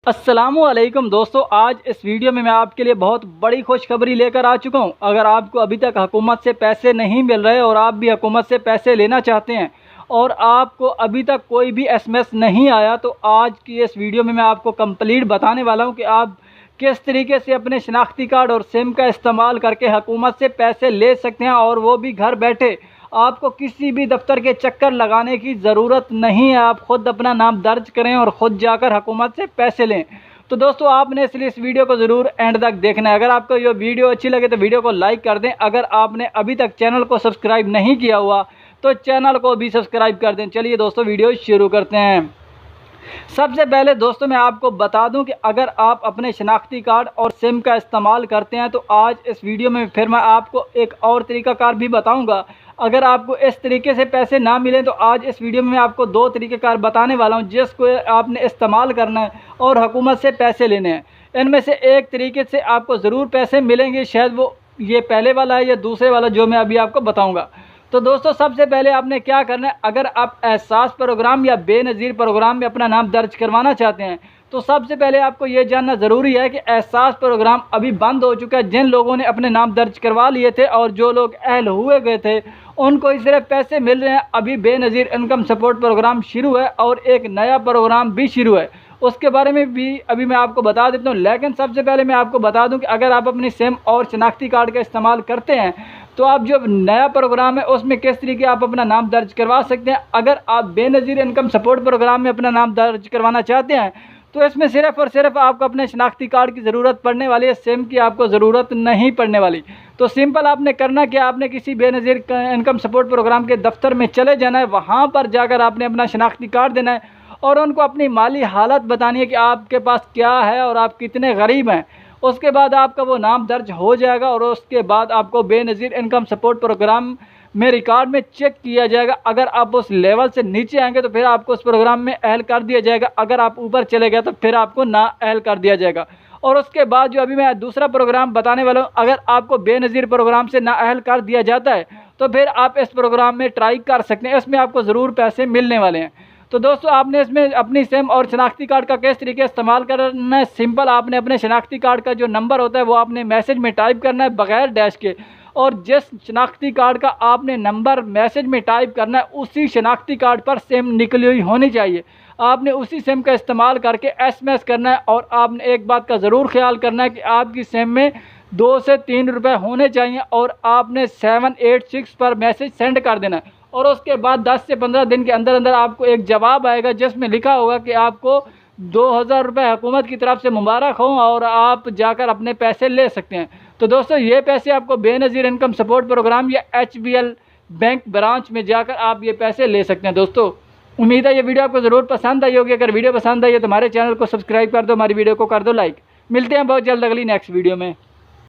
अस्सलामुअलैकुम दोस्तों, आज इस वीडियो में मैं आपके लिए बहुत बड़ी खुशखबरी लेकर आ चुका हूं। अगर आपको अभी तक हुकूमत से पैसे नहीं मिल रहे और आप भी हुकूमत से पैसे लेना चाहते हैं और आपको अभी तक कोई भी एसएमएस नहीं आया, तो आज की इस वीडियो में मैं आपको कंप्लीट बताने वाला हूं कि आप किस तरीके से अपने शनाख्ती कार्ड और सिम का इस्तेमाल करके हुकूमत से पैसे ले सकते हैं, और वो भी घर बैठे। आपको किसी भी दफ्तर के चक्कर लगाने की ज़रूरत नहीं है। आप ख़ुद अपना नाम दर्ज करें और ख़ुद जाकर हुकूमत से पैसे लें। तो दोस्तों, आपने इसलिए इस वीडियो को ज़रूर एंड तक देखना है। अगर आपको ये वीडियो अच्छी लगे तो वीडियो को लाइक कर दें। अगर आपने अभी तक चैनल को सब्सक्राइब नहीं किया हुआ तो चैनल को भी सब्सक्राइब कर दें। चलिए दोस्तों, वीडियो शुरू करते हैं। सबसे पहले दोस्तों, मैं आपको बता दूं कि अगर आप अपने शनाख्ती कार्ड और सिम का इस्तेमाल करते हैं तो आज इस वीडियो में फिर मैं आपको एक और तरीक़ाकार भी बताऊंगा। अगर आपको इस तरीके से पैसे ना मिलें तो आज इस वीडियो में मैं आपको दो तरीक़ेकार बताने वाला हूं जिसको आपने इस्तेमाल करना है और हुकूमत से पैसे लेने हैं। इनमें से एक तरीके से आपको ज़रूर पैसे मिलेंगे, शायद वो ये पहले वाला है या दूसरे वाला जो मैं अभी आपको बताऊँगा। तो दोस्तों, सबसे पहले आपने क्या करना है, अगर आप एहसास प्रोग्राम या बेनज़ीर प्रोग्राम में अपना नाम दर्ज करवाना चाहते हैं तो सबसे पहले आपको ये जानना ज़रूरी है कि एहसास प्रोग्राम अभी बंद हो चुका है। जिन लोगों ने अपने नाम दर्ज करवा लिए थे और जो लोग अहल हुए गए थे उनको इस तरह पैसे मिल रहे हैं। अभी बेनज़ीर इनकम सपोर्ट प्रोग्राम शुरू है और एक नया प्रोग्राम भी शुरू है, उसके बारे में भी अभी मैं आपको बता देता हूँ। लेकिन सबसे पहले मैं आपको बता दूँ कि अगर आप अपनी सिम और शनाख्ती कार्ड का इस्तेमाल करते हैं तो आप जो नया प्रोग्राम है उसमें किस तरीके आप अपना नाम दर्ज करवा सकते हैं। अगर आप बेनज़ीर इनकम सपोर्ट प्रोग्राम में अपना नाम दर्ज करवाना चाहते हैं तो इसमें सिर्फ़ और सिर्फ आपको अपने शनाख्ती कार्ड की ज़रूरत पड़ने वाली है, सिम की आपको ज़रूरत नहीं पड़ने वाली। तो सिंपल आपने करना क्या, आपने किसी बेनज़ीर इनकम सपोर्ट प्रोग्राम के दफ्तर में चले जाना है। वहाँ पर जाकर आपने अपना शनाख्ती कार्ड देना है और उनको अपनी माली हालत बतानी है कि आपके पास क्या है और आप कितने गरीब हैं। उसके बाद आपका वो नाम दर्ज हो जाएगा और उसके बाद आपको बेनज़ीर इनकम सपोर्ट प्रोग्राम में रिकॉर्ड में चेक किया जाएगा। अगर आप उस लेवल से नीचे आएंगे तो फिर आपको उस प्रोग्राम में अहल कर दिया जाएगा। अगर आप ऊपर चले गए तो फिर आपको ना अहल कर दिया जाएगा। और उसके बाद जो अभी मैं दूसरा प्रोग्राम बताने वाला हूँ, अगर आपको बेनज़ीर प्रोग्राम से ना अहल कर दिया जाता है तो फिर आप इस प्रोग्राम में ट्राई कर सकते हैं। इसमें आपको ज़रूर पैसे मिलने वाले हैं। तो दोस्तों, आपने इसमें अपनी सिम और शनाख्ती कार्ड का किस तरीके इस्तेमाल करना है, सिंपल आपने अपने शनाख्ती कार्ड का जो नंबर होता है वो आपने मैसेज में टाइप करना है बग़ैर डैश के, और जिस शनाख्ती कार्ड का आपने नंबर मैसेज में टाइप करना है उसी शनाख्ती कार्ड पर सिम निकली हुई होनी चाहिए। आपने उसी सिम का इस्तेमाल करके एसएमएस करना है। और आपने एक बात का ज़रूर ख्याल करना है कि आपकी सिम में 2 से 3 रुपये होने चाहिए और आपने 786 पर मैसेज सेंड कर देना है। और उसके बाद 10 से 15 दिन के अंदर अंदर आपको एक जवाब आएगा जिसमें लिखा होगा कि आपको 2000 रुपये हुकूमत की तरफ से मुबारक हो और आप जाकर अपने पैसे ले सकते हैं। तो दोस्तों, ये पैसे आपको बेनज़ीर इनकम सपोर्ट प्रोग्राम या HBL बैंक ब्रांच में जाकर आप ये पैसे ले सकते हैं। दोस्तों, उम्मीद है ये वीडियो आपको ज़रूर पसंद आई होगी। अगर वीडियो पसंद आई है तो हमारे चैनल को सब्सक्राइब कर दो, हमारी वीडियो को कर दो लाइक। मिलते हैं बहुत जल्द अगली नेक्स्ट वीडियो में।